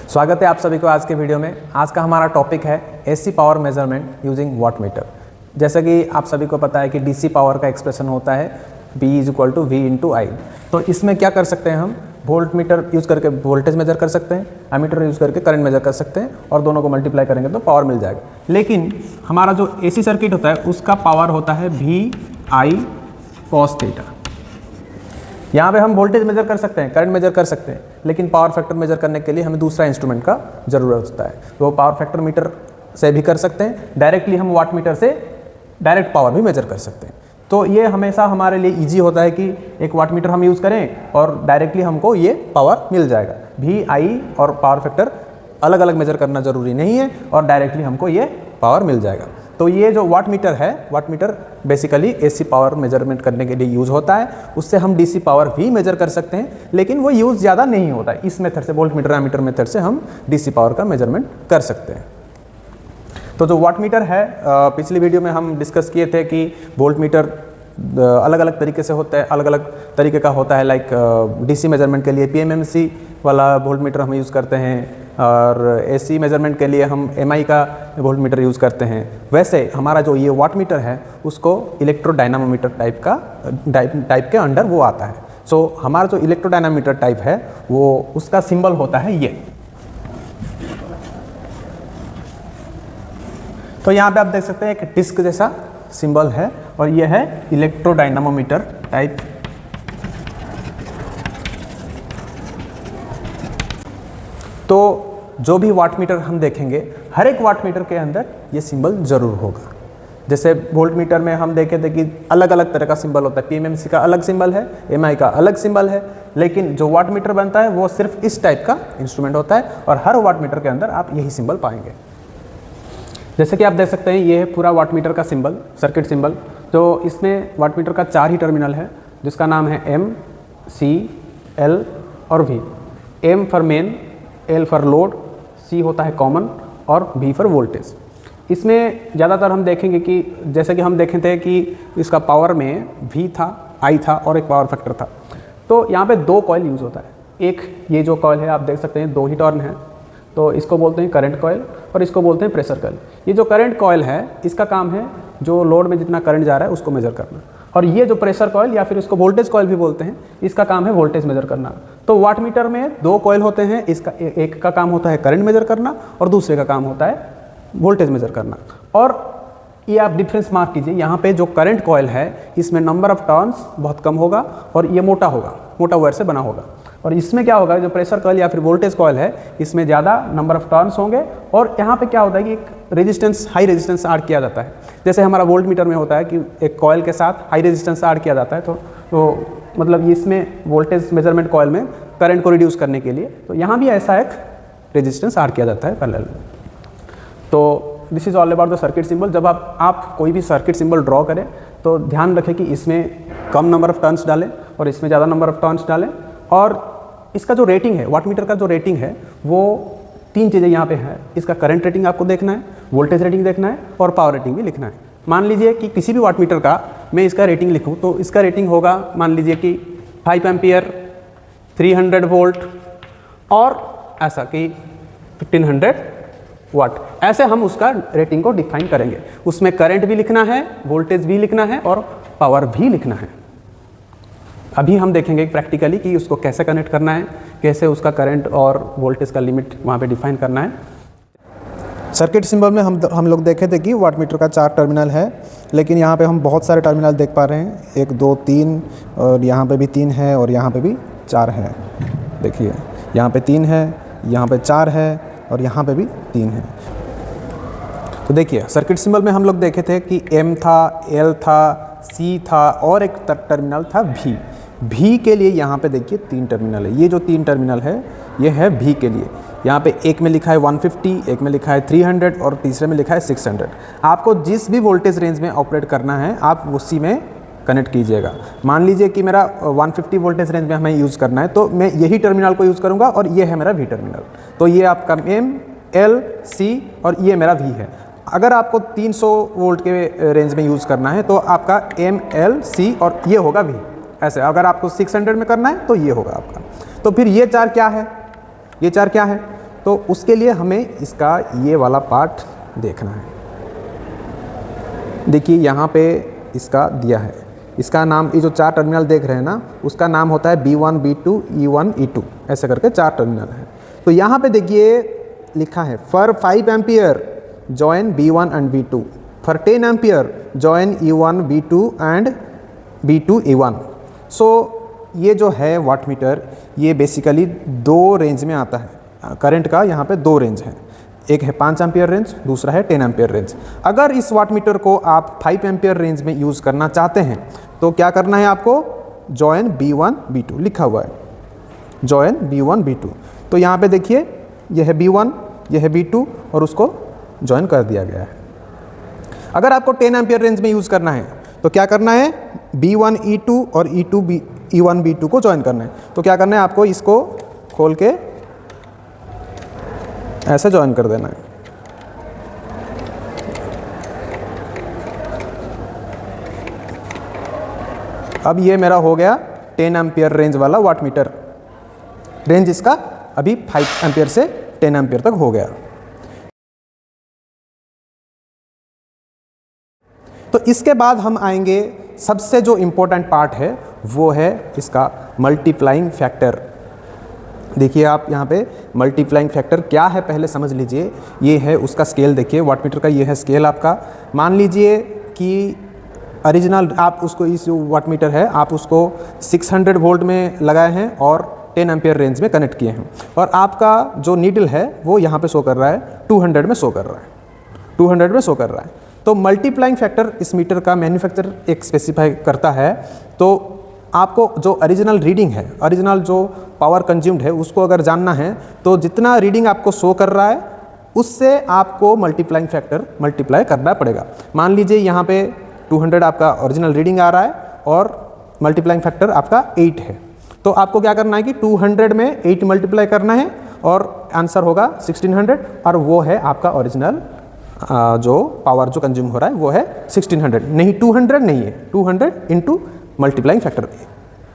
स्वागत है आप सभी को आज के वीडियो में। आज का हमारा टॉपिक है AC power measurement using watt meter. जैसा कि आप सभी को पता है कि डीसी पावर का एक्सप्रेशन होता है B = V × I। तो इसमें क्या कर सकते हैं, हम वोल्ट मीटर यूज़ करके वोल्टेज मेजर कर सकते हैं, एमीटर यूज़ करके करंट मेजर कर सकते हैं और दोनों को मल्टीप्लाई करेंगे तो पावर मिल जाएगा। लेकिन हमारा जो एसी सर्किट होता है उसका पावर होता है VI cos थीटा। यहाँ पे हम वोल्टेज मेजर कर सकते हैं, करंट मेजर कर सकते हैं, लेकिन पावर फैक्टर मेजर करने के लिए हमें दूसरा इंस्ट्रूमेंट का ज़रूरत होता है। तो पावर फैक्टर मीटर से भी कर सकते हैं, डायरेक्टली हम वाट मीटर से डायरेक्ट पावर भी मेजर कर सकते हैं। तो ये हमेशा हमारे लिए इजी होता है कि एक वाट मीटर हम यूज़ करें और डायरेक्टली हमको ये पावर मिल जाएगा। VI और पावर फैक्टर अलग अलग मेजर करना ज़रूरी नहीं है और डायरेक्टली हमको ये पावर मिल जाएगा। तो ये जो वाट मीटर है, watt meter basically AC power measurement करने के लिए यूज़ होता है। उससे हम डीसी पावर भी मेजर कर सकते हैं, लेकिन वो यूज़ ज़्यादा नहीं होता है। इस मेथड से, वोल्ट मीटर एमीटर मेथड से हम डीसी पावर का मेजरमेंट कर सकते हैं। तो जो वाट मीटर है, पिछली वीडियो में हम डिस्कस किए थे कि वोल्ट मीटर अलग अलग तरीके से होता है, अलग अलग तरीके का होता है। लाइक डीसी मेजरमेंट के लिए PMMC वाला वोल्ट मीटर हम यूज़ करते हैं और एसी मेजरमेंट के लिए हम MI का वोल्ट मीटर यूज़ करते हैं। वैसे हमारा जो ये वाट मीटर है उसको इलेक्ट्रोडायनामोमीटर टाइप के अंडर वो आता है। सो हमारा जो इलेक्ट्रोडायनामोमीटर टाइप है वो उसका सिंबल होता है ये। तो यहाँ पे आप देख सकते हैं एक डिस्क जैसा सिंबल है और ये है इलेक्ट्रोडायनामोमीटर टाइप। तो जो भी वाट मीटर हम देखेंगे, हर एक वाट मीटर के अंदर ये सिंबल ज़रूर होगा। जैसे वोल्ट मीटर में हम देखे थे कि अलग अलग तरह का सिंबल होता है। PMMC का अलग सिंबल है, MI का अलग सिंबल है, लेकिन जो वाट मीटर बनता है वो सिर्फ इस टाइप का इंस्ट्रूमेंट होता है और हर वाट मीटर के अंदर आप यही सिंबल पाएंगे। जैसे कि आप देख सकते हैं ये है पूरा वाट मीटर का सिंबल, सर्किट सिंबल। तो इसमें वाट मीटर का 4 ही टर्मिनल है जिसका नाम है M, C, L और V। M for main, L for load, C होता है कॉमन और V फॉर वोल्टेज। इसमें ज़्यादातर हम देखेंगे कि जैसे कि हम देखे थे कि इसका पावर में V था, I था और एक पावर फैक्टर था। तो यहाँ पे 2 कॉइल यूज़ होता है। एक ये जो कॉइल है आप देख सकते हैं 2 ही टर्न है, तो इसको बोलते हैं करंट कॉइल और इसको बोलते हैं प्रेशर कॉइल। ये जो करंट कॉइल है इसका काम है जो लोड में जितना करंट जा रहा है उसको मेजर करना, और ये जो प्रेशर कॉइल या फिर इसको वोल्टेज कॉइल भी बोलते हैं, इसका काम है वोल्टेज मेजर करना। तो वाट मीटर में 2 कॉइल होते हैं, इसका एक का काम होता है करंट मेजर करना और दूसरे का काम होता है वोल्टेज मेजर करना। और ये आप डिफरेंस मार्क कीजिए, यहाँ पे जो करंट कॉइल है इसमें नंबर ऑफ टर्न्स बहुत कम होगा और ये मोटा होगा, मोटा वायर से बना होगा। और इसमें क्या होगा, जो प्रेशर कॉइल या फिर वोल्टेज कॉइल है इसमें ज़्यादा नंबर ऑफ टर्न्स होंगे और यहाँ पे क्या होता है कि एक रेजिस्टेंस, हाई रेजिस्टेंस ऐड किया जाता है। जैसे हमारा वोल्ट मीटर में होता है कि एक कॉइल के साथ हाई रेजिस्टेंस ऐड किया जाता है। तो मतलब इसमें वोल्टेज मेजरमेंट कॉइल में करंट को रिड्यूस करने के लिए, तो यहाँ भी ऐसा एक रेजिस्टेंस ऐड किया जाता है पैरेलल में। तो this is all about the circuit symbol. जब आप कोई भी सर्किट सिंबल ड्रॉ करें तो ध्यान रखें कि इसमें कम नंबर ऑफ टर्न्स डालें और इसमें ज़्यादा नंबर ऑफ टर्न्स डालें। और इसका जो रेटिंग है, वाट मीटर का जो रेटिंग है वो 3 चीज़ें यहाँ पे है। इसका करंट रेटिंग आपको देखना है, वोल्टेज रेटिंग देखना है और पावर रेटिंग भी लिखना है। मान लीजिए कि किसी भी वाट मीटर का मैं इसका रेटिंग लिखूँ तो इसका रेटिंग होगा, मान लीजिए कि 5 एम्पियर, 300 वोल्ट और ऐसा कि 1500 वाट। ऐसे हम उसका रेटिंग को डिफाइन करेंगे। उसमें करंट भी लिखना है, वोल्टेज भी लिखना है और पावर भी लिखना है। अभी हम देखेंगे प्रैक्टिकली कि उसको कैसे कनेक्ट करना है, कैसे उसका करंट और वोल्टेज का लिमिट वहाँ पे डिफाइन करना है। सर्किट सिंबल में हम लोग देखे थे कि वाट मीटर का 4 टर्मिनल है, लेकिन यहाँ पे हम बहुत सारे टर्मिनल देख पा रहे हैं। 1, 2, 3 और यहाँ पे भी 3 है और यहाँ पे भी 4 है। देखिए यहाँ पे 3 है, यहाँ पे 4 है और यहाँ पे भी 3 है। तो देखिए सर्किट सिंबल में हम लोग देखे थे कि M था, L था, C था और एक टर्मिनल था V। V के लिए यहाँ पे देखिए 3 टर्मिनल है। ये जो 3 टर्मिनल है ये है V के लिए। यहाँ पे एक में लिखा है 150, एक में लिखा है 300 और तीसरे में लिखा है 600। आपको जिस भी वोल्टेज रेंज में ऑपरेट करना है आप उसी में कनेक्ट कीजिएगा। मान लीजिए कि मेरा 150 वोल्टेज रेंज में हमें यूज़ करना है तो मैं यही टर्मिनल को यूज़ करूँगा और ये है मेरा V टर्मिनल। तो ये आपका M, L, C और ये मेरा V है। अगर आपको 300 वोल्ट के रेंज में यूज़ करना है तो आपका M, L, C और ये होगा V। ऐसे अगर आपको 600 में करना है तो ये होगा आपका। तो फिर ये 4 क्या है, ये 4 क्या है, तो उसके लिए हमें इसका ये वाला पार्ट देखना है। देखिए यहाँ पे इसका दिया है, इसका नाम, ये जो 4 टर्मिनल देख रहे हैं ना, उसका नाम होता है B1, B2, E1, E2, ऐसे करके 4 टर्मिनल है। तो यहाँ पे देखिए लिखा है for 5 ampere join B1 and B2, for 10 ampere join E1, B2 and B2, E1। सो ये जो है वाटमीटर, ये बेसिकली 2 रेंज में आता है करंट का। यहाँ पे 2 रेंज है, एक है 5 एम्पियर रेंज, दूसरा है 10 एम्पियर रेंज। अगर इस वाटमीटर को आप 5 एम्पियर रेंज में यूज़ करना चाहते हैं तो क्या करना है आपको, जॉइन B1, B2 लिखा हुआ है, जॉइन B1, B2। तो यहाँ पे देखिए यह है B1, यह है B2 और उसको जॉइन कर दिया गया है। अगर आपको 10 एम्पियर रेंज में यूज़ करना है तो क्या करना है, B1, E2 और E1, B2 को जॉइन करना है। तो क्या करना है, आपको इसको खोल के ऐसे जॉइन कर देना है। अब ये मेरा हो गया 10 एम्पियर रेंज वाला वाटमीटर। रेंज इसका अभी 5 एम्पियर से 10 एम्पियर तक हो गया। तो इसके बाद हम आएंगे, सबसे जो इम्पोर्टेंट पार्ट है वो है इसका मल्टीप्लाइंग फैक्टर। देखिए आप यहाँ पे मल्टीप्लाइंग फैक्टर क्या है पहले समझ लीजिए। ये है उसका स्केल, देखिए वाटमीटर का ये है स्केल आपका। मान लीजिए कि ओरिजिनल आप उसको, इस जो वाटमीटर है आप उसको 600 वोल्ट में लगाए हैं और 10 एम्पियर रेंज में कनेक्ट किए हैं, और आपका जो नीडल है वो यहाँ पे शो कर रहा है 200 में शो कर रहा है, 200 में शो कर रहा है। तो मल्टीप्लाइंग फैक्टर इस मीटर का मैन्युफैक्चर एक स्पेसिफाई करता है। तो आपको जो ओरिजिनल रीडिंग है, ओरिजिनल जो पावर कंज्यूम्ड है, उसको अगर जानना है तो जितना रीडिंग आपको शो कर रहा है उससे आपको मल्टीप्लाइंग फैक्टर मल्टीप्लाई करना पड़ेगा। मान लीजिए यहाँ पे 200 आपका ओरिजिनल रीडिंग आ रहा है और मल्टीप्लाइंग फैक्टर आपका 8 है, तो आपको क्या करना है कि 200 में 8 मल्टीप्लाई करना है और आंसर होगा 1600, और वो है आपका ओरिजिनल जो पावर जो कंज्यूम हो रहा है वो है 1600, नहीं 200 नहीं है, 200 इंटू मल्टीप्लाइंग फैक्टर।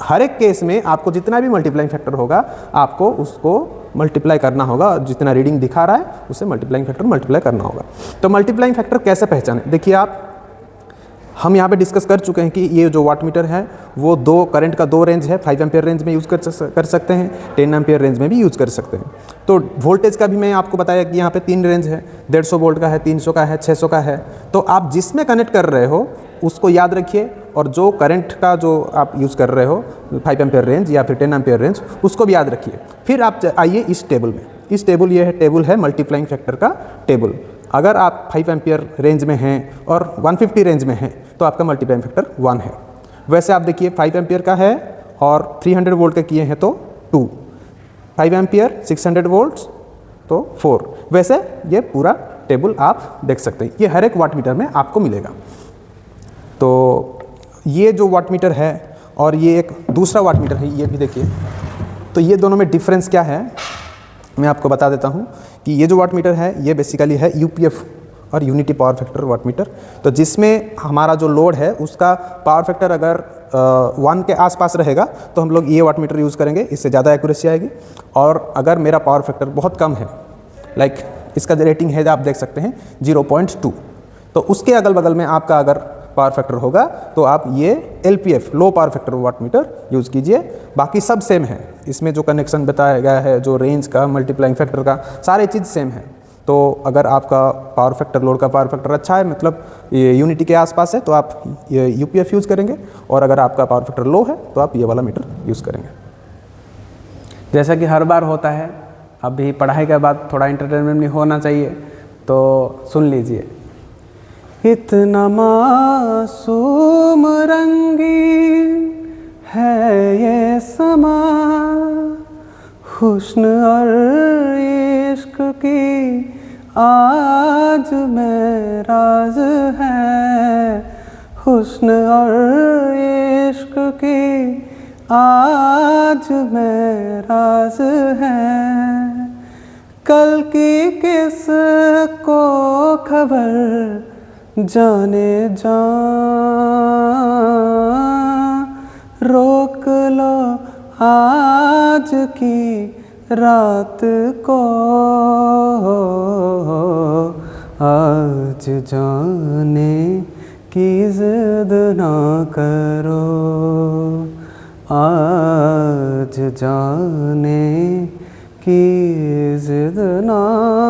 हर एक केस में आपको जितना भी मल्टीप्लाइंग फैक्टर होगा आपको उसको मल्टीप्लाई करना होगा, जितना रीडिंग दिखा रहा है उससे मल्टीप्लाइंग फैक्टर मल्टीप्लाई करना होगा। तो मल्टीप्लाइंग फैक्टर कैसे पहचानें, देखिए आप, हम यहाँ पे डिस्कस कर चुके हैं कि ये जो वाटमीटर है वो करंट का 2 रेंज है, 5 एम्पियर रेंज में यूज़ कर सकते हैं, 10 एम्पियर रेंज में भी यूज़ कर सकते हैं। तो वोल्टेज का भी मैं आपको बताया कि यहाँ पे 3 रेंज है, 150 वोल्ट का है, 300 का है, 600 का है। तो आप जिसमें कनेक्ट कर रहे हो उसको याद रखिए, और जो करंट का जो आप यूज़ कर रहे हो 5 एम्पियर रेंज या फिर 10 एम्पियर रेंज उसको भी याद रखिए। फिर आप आइए इस टेबल में, इस टेबल, ये है टेबल है मल्टीप्लाइंग फैक्टर का टेबल। अगर आप 5 एम्पियर रेंज में हैं और 150 रेंज में हैं तो आपका मल्टीप्लाइंग फैक्टर 1 है। वैसे आप देखिए 5 एम्पियर का है और 300 वोल्ट का किए हैं तो 2, 5 एम्पियर 600 वोल्ट्स तो 4। वैसे ये पूरा टेबल आप देख सकते हैं, ये हर एक वाटमीटर में आपको मिलेगा। तो ये जो वाटमीटर है और ये एक दूसरा वाटमीटर है, ये भी देखिए। तो ये दोनों में डिफरेंस क्या है मैं आपको बता देता हूँ कि ये जो वाटमीटर है ये बेसिकली है यूपीएफ और यूनिटी पावर फैक्टर वाटमीटर। तो जिसमें हमारा जो लोड है उसका पावर फैक्टर अगर 1 के आसपास रहेगा तो हम लोग ये वाटमीटर यूज़ करेंगे, इससे ज़्यादा एक्यूरेसी आएगी। और अगर मेरा पावर फैक्टर बहुत कम है, लाइक इसका जो रेटिंग है आप देख सकते हैं 0.2, तो उसके अगल बगल में आपका अगर पावर फैक्टर होगा तो आप ये LPF low power factor wattmeter use कीजिए। बाकी सब सेम है, इसमें जो कनेक्शन बताया गया है, जो रेंज का, मल्टीप्लाइंग फैक्टर का, सारे चीज़ सेम है। तो अगर आपका पावर फैक्टर, लोड का पावर फैक्टर अच्छा है, मतलब ये यूनिटी के आसपास है, तो आप ये UPF यूज़ करेंगे, और अगर आपका पावर फैक्टर लो है तो आप ये वाला मीटर यूज़ करेंगे। जैसा कि हर बार होता है, अभी पढ़ाई के बाद थोड़ा एंटरटेनमेंट भी होना चाहिए, तो सुन लीजिए। इतना मासूम रंगीन है ये समा, हुस्न और इश्क की आज में राज है, हुस्न और इश्क की आज में राज है। कल की किस को खबर जाने जा, रोक लो आज की रात को आज जाने की जिद ना करो, आज जाने की जिद ना